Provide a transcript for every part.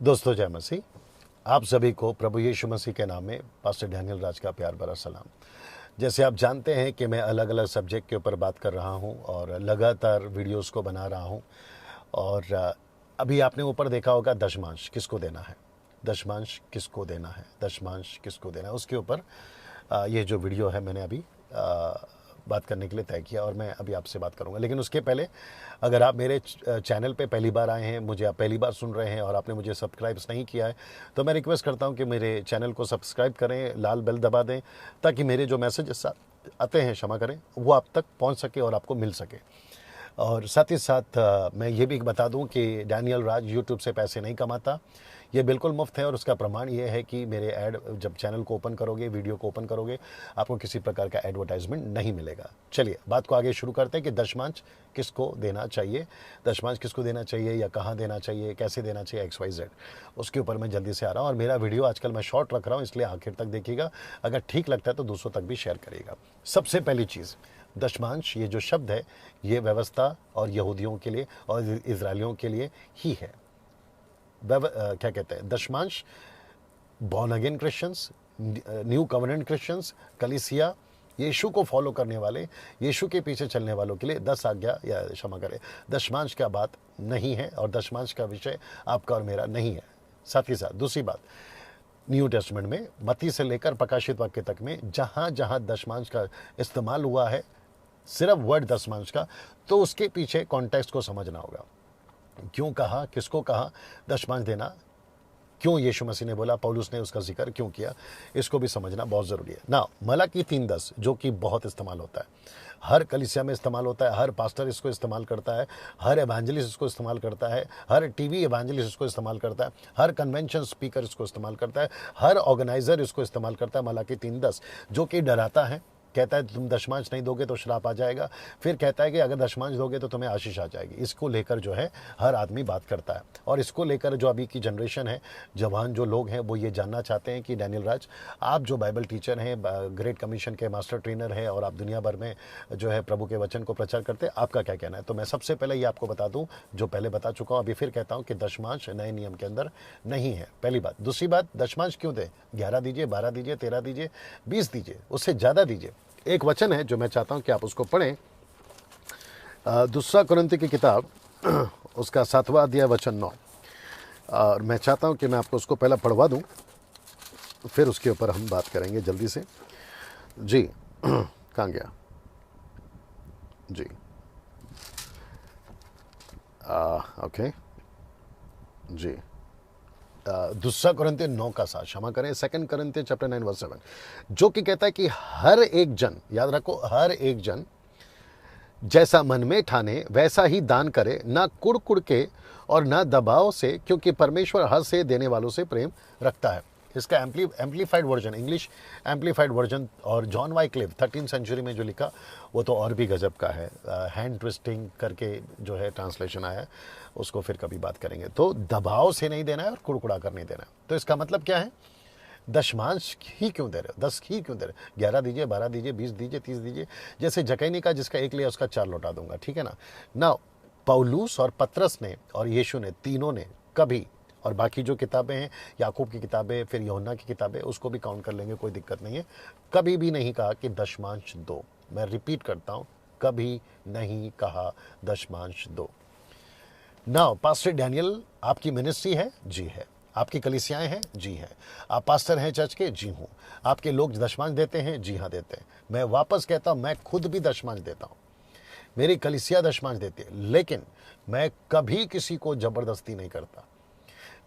दोस्तों जय मसीह। आप सभी को प्रभु यीशु मसीह के नाम में पास्टर डैनियल राज का प्यार भरा सलाम। जैसे आप जानते हैं कि मैं अलग अलग सब्जेक्ट के ऊपर बात कर रहा हूं और लगातार वीडियोस को बना रहा हूं। और अभी आपने ऊपर देखा होगा दशमांश किसको देना है, दशमांश किसको देना है, दशमांश किसको देना है, उसके ऊपर ये जो वीडियो है मैंने अभी बात करने के लिए तय किया और मैं अभी आपसे बात करूंगा। लेकिन उसके पहले अगर आप मेरे चैनल पे पहली बार आए हैं, मुझे आप पहली बार सुन रहे हैं और आपने मुझे सब्सक्राइब नहीं किया है, तो मैं रिक्वेस्ट करता हूं कि मेरे चैनल को सब्सक्राइब करें, लाल बेल दबा दें, ताकि मेरे जो मैसेज आते हैं, क्षमा करें, वो आप तक पहुंच सके और आपको मिल सके। और साथ ही साथ मैं ये भी बता दूं कि डैनियल राज यूट्यूब से पैसे नहीं कमाता, ये बिल्कुल मुफ्त है। और उसका प्रमाण ये है कि मेरे ऐड जब चैनल को ओपन करोगे, वीडियो को ओपन करोगे, आपको किसी प्रकार का एडवर्टाइजमेंट नहीं मिलेगा। चलिए बात को आगे शुरू करते हैं कि दशमांश किसको देना चाहिए, दशमांश किसको देना चाहिए या कहाँ देना चाहिए, कैसे देना चाहिए, XYZ, उसके ऊपर मैं जल्दी से आ रहा हूँ। और मेरा वीडियो आजकल मैं शॉर्ट रख रहा हूँ, इसलिए आखिर तक देखिएगा। अगर ठीक लगता है तो दूसरों तक भी शेयर करिएगा। सबसे पहली चीज़, दशमांश ये जो शब्द है, ये व्यवस्था और यहूदियों के लिए और इजरायलियों के लिए ही है। क्या कहते हैं, दशमांश born again Christians, new covenant Christians, कलीसिया, यीशु को फॉलो करने वाले, यीशु के पीछे चलने वालों के लिए 10 आज्ञा या क्षमा करें, दशमांश का बात नहीं है और दशमांश का विषय आपका और मेरा नहीं है। साथ ही साथ दूसरी बात, न्यू टेस्टमेंट में मत्ती से लेकर प्रकाशित वाक्य तक में जहाँ जहाँ दशमांश का इस्तेमाल हुआ है, सिर्फ वर्ड दशमांश का, तो उसके पीछे कॉन्टेक्स्ट को समझना होगा। क्यों कहा, किसको कहा दशमांश देना, क्यों यीशु मसीह ने बोला, पौलुस ने उसका जिक्र क्यों किया, इसको भी समझना बहुत ज़रूरी है ना। मलाकी 3:10 जो कि बहुत इस्तेमाल होता है, हर कलीसिया में इस्तेमाल होता है, हर पास्टर इसको इस्तेमाल करता है, हर एवेंजलिस्ट इसको इस्तेमाल करता है, हर टीवी एवेंजलिस्ट इसको इस्तेमाल करता है, हर कन्वेंशन स्पीकर इसको इस्तेमाल करता है, हर ऑर्गेनाइजर इसको इस्तेमाल करता है। मलाकी 3:10 जो कि डराता है, कहता है तुम दशमांश नहीं दोगे तो श्राप आ जाएगा, फिर कहता है कि अगर दशमांश दोगे तो तुम्हें आशीष आ जाएगी। इसको लेकर जो है हर आदमी बात करता है और इसको लेकर जो अभी की जनरेशन है, जवान जो लोग हैं, वो ये जानना चाहते हैं कि डैनियल राज, आप जो बाइबल टीचर हैं, ग्रेट कमीशन के मास्टर ट्रेनर हैं और आप दुनिया भर में जो है प्रभु के वचन को प्रचार करते हैं, आपका क्या कहना है। तो मैं सबसे पहले ये आपको बता दूँ, जो पहले बता चुका हूँ, अभी फिर कहता हूँ कि दशमांश नए नियम के अंदर नहीं है, पहली बात। दूसरी बात, दशमांश क्यों दें, 11 दीजिए, 12 दीजिए, 13 दीजिए, 20 दीजिए, उससे ज़्यादा दीजिए। एक वचन है जो मैं चाहता हूं कि आप उसको पढ़ें, दूसरा कुरिन्थियों की किताब उसका 7वां अध्याय वचन 9, और मैं चाहता हूं कि मैं आपको उसको पहला पढ़वा दूं, फिर उसके ऊपर हम बात करेंगे जल्दी से। जी कहाँ गया जी, ओके जी, दूसरा कुरिन्थियों 9 का 7, क्षमा करें, 2 कुरिन्थियों चैप्टर 9 वर्स 7, जो कि कहता है कि हर एक जन, याद रखो, हर एक जन जैसा मन में ठाने वैसा ही दान करे, ना कुड़ कुड़ के और ना दबाव से, क्योंकि परमेश्वर हर से देने वालों से प्रेम रखता है। इसका amplified version, English amplified version, और जॉन वाइक्लिफ 13वीं सेंचुरी में जो लिखा वो तो और भी गजब का है, हैंड ट्विस्टिंग करके जो है ट्रांसलेशन आया, उसको फिर कभी बात करेंगे। तो दबाव से नहीं देना है और कुड़कुड़ा कर नहीं देना है। तो इसका मतलब क्या है, दशमांश ही क्यों दे रहे हो, 10 ही क्यों दे रहे हो, 11 दीजिए, 12 दीजिए, 20 दीजिए, 30 दीजिए, जैसे जकैनी का जिसका 1 लिया उसका 4 लौटा दूंगा, ठीक है ना। ना पौलुस और पतरस ने और यीशु ने, तीनों ने कभी, और बाकी जो किताबें हैं, याकूब की किताबें, फिर यूहन्ना की किताबें, उसको भी काउंट कर लेंगे, कोई दिक्कत नहीं है, कभी भी नहीं कहा कि दशमांश दो। मैं रिपीट करता हूं, कभी नहीं कहा दशमांश दो। ना पास्टर डैनियल, आपकी मिनिस्ट्री है, जी है, आपकी कलीसियाएं हैं, जी हैं, आप पास्टर हैं चर्च के, जी हूं, आपके लोग दशमांश देते हैं, जी हाँ देते हैं। मैं वापस कहता हूं, मैं खुद भी दशमांश देता हूं, मेरी कलीसिया दशमांश देती है, लेकिन मैं कभी किसी को जबरदस्ती नहीं करता।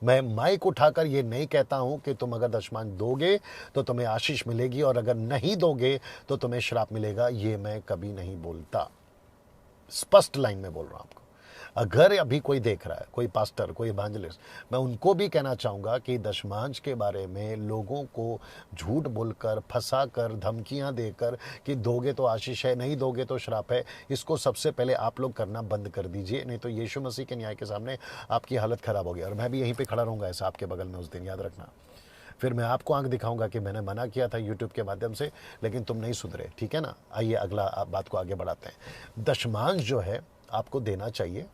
मैं माइक उठाकर ये नहीं कहता हूं कि तुम अगर दशमांश दोगे तो तुम्हें आशीष मिलेगी और अगर नहीं दोगे तो तुम्हें श्राप मिलेगा, ये मैं कभी नहीं बोलता। स्पष्ट लाइन में बोल रहा हूं आपको। अगर अभी कोई देख रहा है, कोई पास्टर, कोई इवेंजलिस्ट, मैं उनको भी कहना चाहूँगा कि दशमांश के बारे में लोगों को झूठ बोलकर, फंसाकर, धमकियाँ देकर कि दोगे तो आशीष है, नहीं दोगे तो श्राप है, इसको सबसे पहले आप लोग करना बंद कर दीजिए, नहीं तो यीशु मसीह के न्याय के सामने आपकी हालत ख़राब होगी। और मैं भी यहीं पर खड़ा रहूँगा ऐसा आपके बगल में उस दिन, याद रखना। फिर मैं आपको आंख दिखाऊंगा कि मैंने मना किया था यूट्यूब के माध्यम से, लेकिन तुम नहीं सुधरे, ठीक है ना। आइए अगला बात को आगे बढ़ाते हैं। दशमांश जो है आपको देना चाहिए,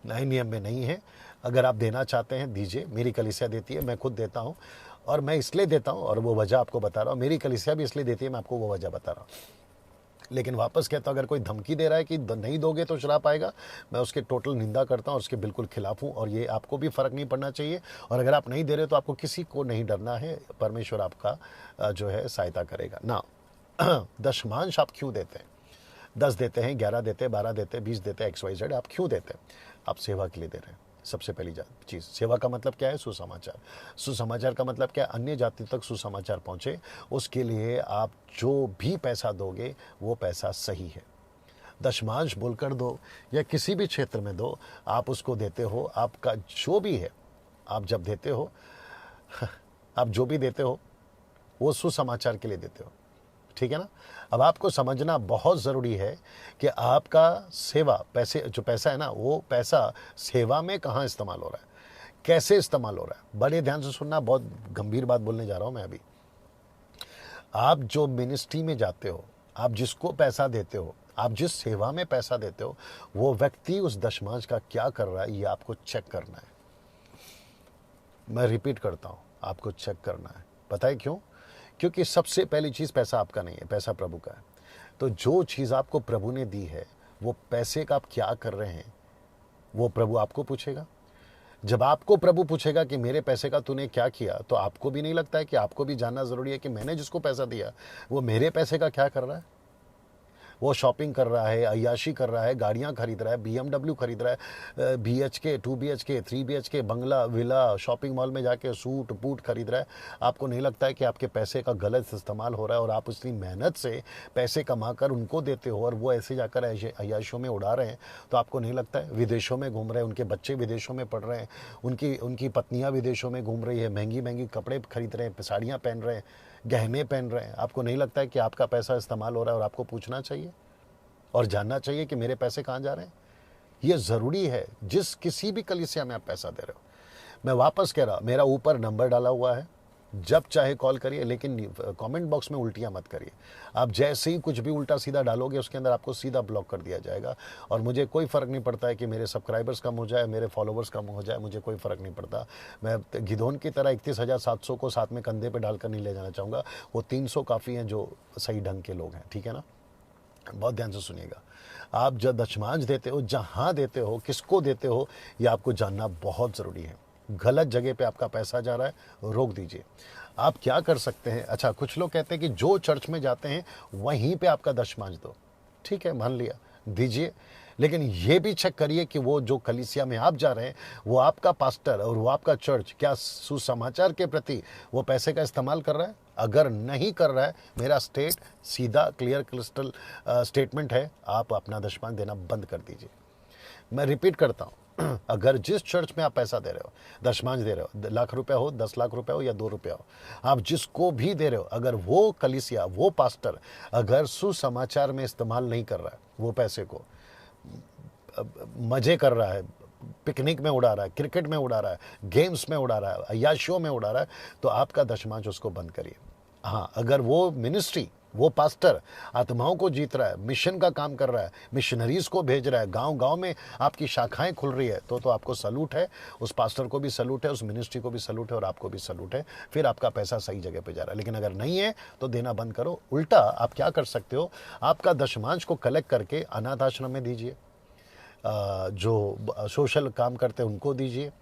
नए नियम में नहीं है। अगर आप देना चाहते हैं दीजिए, मेरी कलीसिया देती है, मैं खुद देता हूँ, और मैं इसलिए देता हूँ और वो वजह आपको बता रहा हूँ। मेरी कलीसिया भी इसलिए देती है, मैं आपको वो वजह बता रहा हूँ। लेकिन वापस कहता हूँ, अगर कोई धमकी दे रहा है कि नहीं दोगे तो श्राप आएगा, मैं उसके टोटल निंदा करता हूँ और उसके बिल्कुल खिलाफ हूँ, और ये आपको भी फ़र्क नहीं पड़ना चाहिए। और अगर आप नहीं दे रहे तो आपको किसी को नहीं डरना है, परमेश्वर आपका जो है सहायता करेगा ना। दशमांश आप क्यों देते हैं? 10 देते हैं, 11 देते हैं, 12 देते हैं, 20 देते हैं, XYZ, आप क्यों देते हैं? आप सेवा के लिए दे रहे हैं। सबसे पहली चीज़, सेवा का मतलब क्या है? सुसमाचार। सुसमाचार का मतलब क्या है? अन्य जाति तक सुसमाचार पहुँचे, उसके लिए आप जो भी पैसा दोगे वो पैसा सही है। दशमांश बोलकर दो या किसी भी क्षेत्र में दो, आप उसको देते हो, आपका जो भी है, आप जब देते हो आप जो भी देते हो वो सुसमाचार के लिए देते हो, ठीक है ना। अब आपको समझना बहुत ज़रूरी है कि आपका सेवा पैसे, जो पैसा है ना, वो पैसा सेवा में कहाँ इस्तेमाल हो रहा है, कैसे इस्तेमाल हो रहा है। बड़े ध्यान से सुनना, बहुत गंभीर बात बोलने जा रहा हूँ मैं अभी। आप जो मिनिस्ट्री में जाते हो, आप जिसको पैसा देते हो, आप जिस सेवा में पैसा देते हो, वो व्यक्ति उस दशमांश का क्या कर रहा है, ये आपको चेक करना है। मैं रिपीट करता हूँ, आपको चेक करना है। पता है क्यों? क्योंकि सबसे पहली चीज़, पैसा आपका नहीं है, पैसा प्रभु का है। तो जो चीज़ आपको प्रभु ने दी है, वो पैसे का आप क्या कर रहे हैं, वो प्रभु आपको पूछेगा। जब आपको प्रभु पूछेगा कि मेरे पैसे का तूने क्या किया, तो आपको भी नहीं लगता है कि आपको भी जानना ज़रूरी है कि मैंने जिसको पैसा दिया वो मेरे पैसे का क्या कर रहा है? वो शॉपिंग कर रहा है, अय्याशी कर रहा है, गाड़ियाँ खरीद रहा है, BMW खरीद रहा है, BHK, 2 BHK, 3 BHK, बंगला, विला, शॉपिंग मॉल में जाके सूट बूट खरीद रहा है। आपको नहीं लगता है कि आपके पैसे का गलत इस्तेमाल हो रहा है, और आप उसकी मेहनत से पैसे कमा कर उनको देते हो और वो ऐसे जाकर अय्याशियों में उड़ा रहे हैं? तो आपको नहीं लगता है? विदेशों में घूम रहे हैं, उनके बच्चे विदेशों में पढ़ रहे हैं, उनकी पत्नियाँ विदेशों में घूम रही है, महंगी महंगी कपड़े खरीद रहे हैं, साड़ियाँ पहन रहे हैं, गहने पहन रहे हैं। आपको नहीं लगता है कि आपका पैसा इस्तेमाल हो रहा है, और आपको पूछना चाहिए और जानना चाहिए कि मेरे पैसे कहाँ जा रहे हैं? ये ज़रूरी है, जिस किसी भी कलीसिया में आप पैसा दे रहे हो। मैं वापस कह रहा, मेरा ऊपर नंबर डाला हुआ है, जब चाहे कॉल करिए, लेकिन कमेंट बॉक्स में उल्टियाँ मत करिए। आप जैसे ही कुछ भी उल्टा सीधा डालोगे, उसके अंदर आपको सीधा ब्लॉक कर दिया जाएगा। और मुझे कोई फ़र्क नहीं पड़ता है कि मेरे सब्सक्राइबर्स कम हो जाए, मेरे फॉलोवर्स कम हो जाए, मुझे कोई फ़र्क नहीं पड़ता। मैं गिदोन की तरह 31,700 को साथ में कंधे पे डालकर नहीं ले जाना चाहूँगा। वो 300 काफ़ी हैं जो सही ढंग के लोग हैं, ठीक है ना। बहुत ध्यान से सुनिएगा, आप जब दशमांश देते हो, जहाँ देते हो, किसको देते हो, ये आपको जानना बहुत ज़रूरी है। गलत जगह पे आपका पैसा जा रहा है, रोक दीजिए। आप क्या कर सकते हैं? अच्छा, कुछ लोग कहते हैं कि जो चर्च में जाते हैं वहीं पे आपका दशमांश दो। ठीक है, मान लिया, दीजिए, लेकिन ये भी चेक करिए कि वो जो कलीसिया में आप जा रहे हैं, वो आपका पास्टर और वो आपका चर्च क्या सुसमाचार के प्रति वो पैसे का इस्तेमाल कर रहा है? अगर नहीं कर रहा है, मेरा सीधा क्लियर क्रिस्टल स्टेटमेंट है, आप अपना दशमांश देना बंद कर दीजिए। मैं रिपीट करता हूँ, अगर जिस चर्च में आप पैसा दे रहे हो, दशमांश दे रहे हो, लाख रुपया हो, 10 लाख रुपया हो या 2 रुपया हो, आप जिसको भी दे रहे हो, अगर वो कलीसिया, वो पास्टर अगर सुसमाचार में इस्तेमाल नहीं कर रहा है, वो पैसे को मज़े कर रहा है, पिकनिक में उड़ा रहा है, क्रिकेट में उड़ा रहा है, गेम्स में उड़ा रहा है, अय्याशियों में उड़ा रहा है, तो आपका दशमांश उसको बंद करिए। हाँ, अगर वो मिनिस्ट्री, वो पास्टर आत्माओं को जीत रहा है, मिशन का काम कर रहा है, मिशनरीज को भेज रहा है, गांव-गांव में आपकी शाखाएं खुल रही है, तो आपको सलूट है, उस पास्टर को भी सलूट है, उस मिनिस्ट्री को भी सलूट है, और आपको भी सलूट है। फिर आपका पैसा सही जगह पे जा रहा है। लेकिन अगर नहीं है तो देना बंद करो। उल्टा आप क्या कर सकते हो, आपका दशमांश को कलेक्ट करके अनाथ आश्रम में दीजिए, जो सोशल काम करते हैं उनको दीजिए,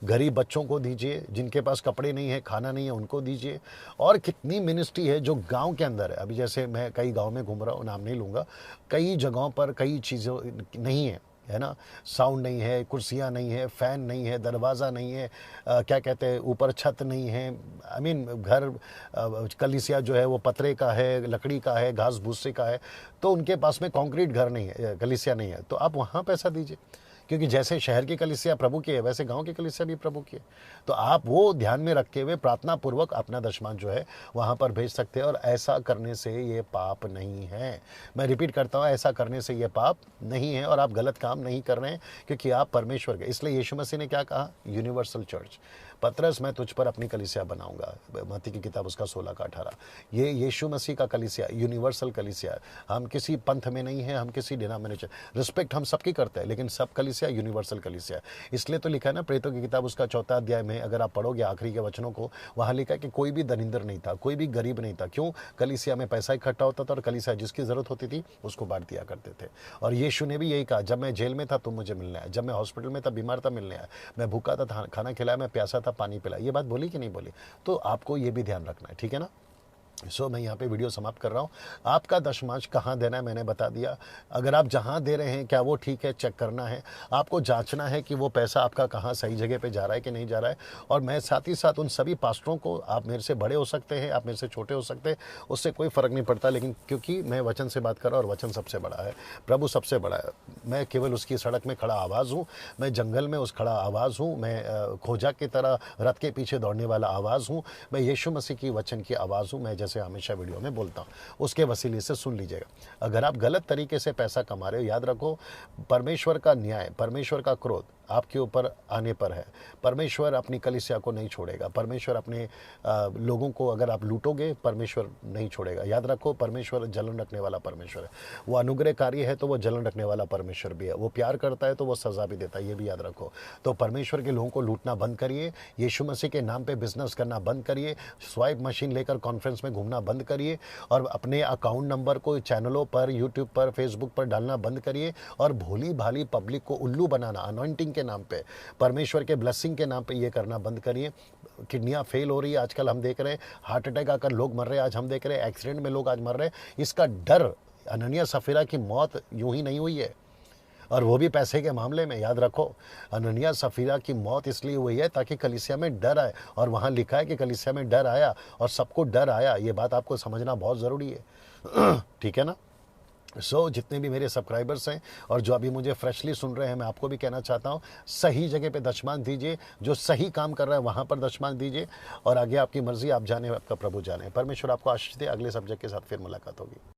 गरीब बच्चों को दीजिए, जिनके पास कपड़े नहीं है, खाना नहीं है, उनको दीजिए। और कितनी मिनिस्ट्री है जो गांव के अंदर है। अभी जैसे मैं कई गांव में घूम रहा हूँ, नाम नहीं लूँगा, कई जगहों पर कई चीज़ें नहीं है ना, साउंड नहीं है, कुर्सियाँ नहीं है, फ़ैन नहीं है, दरवाज़ा नहीं है, क्या कहते हैं, ऊपर छत नहीं है। आई मीन घर, कलीसिया जो है वो पतरे का है, लकड़ी का है, घास भूसे का है, तो उनके पास में कंक्रीट घर नहीं है, कलीसिया नहीं है, तो आप वहाँ पैसा दीजिए। क्योंकि जैसे शहर की कलीसिया प्रभु की है, वैसे गांव की कलीसिया भी प्रभु की है। तो आप वो ध्यान में रखे हुए प्रार्थना पूर्वक अपना दशमांश जो है वहाँ पर भेज सकते हैं। और ऐसा करने से ये पाप नहीं है। मैं रिपीट करता हूँ, ऐसा करने से ये पाप नहीं है, और आप गलत काम नहीं कर रहे हैं, क्योंकि आप परमेश्वर के। इसलिए यीशु मसीह ने क्या कहा? यूनिवर्सल चर्च, पतरस मैं तुझ पर अपनी कलीसिया बनाऊंगा, मत्ती की किताब उसका 16 का 18। ये यीशु मसीह का कलीसिया, यूनिवर्सल कलीसिया। हम किसी पंथ में नहीं है, हम किसी डिनोमिनेशन, रिस्पेक्ट हम सबकी करते हैं, लेकिन सब कलीसिया कलीसिया यूनिवर्सल कलीसिया। इसलिए तो लिखा है ना प्रेरितों की किताब उसका 4 अध्याय में अगर आप पढ़ोगे आखिरी के वचनों को, वहाँ लिखा है कि कोई भी दरिंदर नहीं था, कोई भी गरीब नहीं था। क्यों? कलीसिया में पैसा इकट्ठा होता था और कलीसिया जिसकी ज़रूरत होती थी उसको बांट दिया करते थे। और यीशु ने भी यही कहा, जब मैं जेल में था तुम मुझे मिलने आए, जब मैं हॉस्पिटल में था बीमार था मिलने आए, मैं भूखा था खाना खिलाया, मैं प्यासा था पानी पिलाया। ये बात बोली कि नहीं बोली? तो आपको ये भी ध्यान रखना है, ठीक है ना। मैं यहाँ पे वीडियो समाप्त कर रहा हूँ। आपका दशमांश कहाँ देना है मैंने बता दिया। अगर आप जहाँ दे रहे हैं क्या वो ठीक है, चेक करना है। आपको जांचना है कि वो पैसा आपका कहाँ सही जगह पे जा रहा है कि नहीं जा रहा है। और मैं साथ ही साथ उन सभी पास्टरों को, आप मेरे से बड़े हो सकते हैं, आप मेरे से छोटे हो सकते हैं, उससे कोई फ़र्क नहीं पड़ता, लेकिन क्योंकि मैं वचन से बात कर रहा हूँ और वचन सबसे बड़ा है, प्रभु सबसे बड़ा है। मैं केवल उसकी सड़क में खड़ा आवाज़ हूँ, मैं जंगल में उस खड़ा आवाज़ हूँ, मैं खोजा की तरह रथ के पीछे दौड़ने वाला आवाज़ हूँ, मैं यीशु मसीह की वचन की आवाज़ हूँ। मैं जैसे हमेशा वीडियो में बोलता हूँ, उसके वसीले से सुन लीजिएगा। अगर आप गलत तरीके से पैसा कमा रहे हो, याद रखो परमेश्वर का न्याय, परमेश्वर का क्रोध आपके ऊपर आने पर है। परमेश्वर अपनी कलीसिया को नहीं छोड़ेगा। परमेश्वर अपने लोगों को अगर आप लूटोगे, परमेश्वर नहीं छोड़ेगा। याद रखो परमेश्वर जलन रखने वाला परमेश्वर है। वो अनुग्रहकारी है तो वो जलन रखने वाला परमेश्वर भी है। वो प्यार करता है तो वो सज़ा भी देता है, ये भी याद रखो। तो परमेश्वर के लोगों को लूटना बंद करिए, यीशु मसीह के नाम पे बिजनेस करना बंद करिए, स्वाइप मशीन लेकर कॉन्फ्रेंस में घूमना बंद करिए और अपने अकाउंट नंबर को चैनलों पर, यूट्यूब पर, फेसबुक पर डालना बंद करिए और भोली भाली पब्लिक को उल्लू बनाना अनॉइंटिंग के नाम पे, परमेश्वर के ब्लेसिंग के नाम पे ये करना बंद करिए। किडनियां फेल हो रही है आजकल हम देख रहे हैं, हार्ट अटैक आकर लोग मर रहे हैं आज हम देख रहे हैं, एक्सीडेंट में लोग आज मर रहे हैं। इसका डर, अनन्या सफीरा की मौत यूं ही नहीं हुई है और वो भी पैसे के मामले में। याद रखो अनन्या सफीरा की मौत इसलिए हुई है ताकि कलीसिया में डर आए, और वहाँ लिखा है कि कलीसिया में डर आया और सबको डर आया। ये बात आपको समझना बहुत ज़रूरी है ठीक है ना। जितने भी मेरे सब्सक्राइबर्स हैं और जो अभी मुझे फ्रेशली सुन रहे हैं, मैं आपको भी कहना चाहता हूँ, सही जगह पे दशमान दीजिए, जो सही काम कर रहा है वहाँ पर दशमान दीजिए, और आगे आपकी मर्जी, आप जाने, आपका प्रभु जाने। परमेश्वर आपको आशीष दे। अगले सब्जेक्ट के साथ फिर मुलाकात होगी।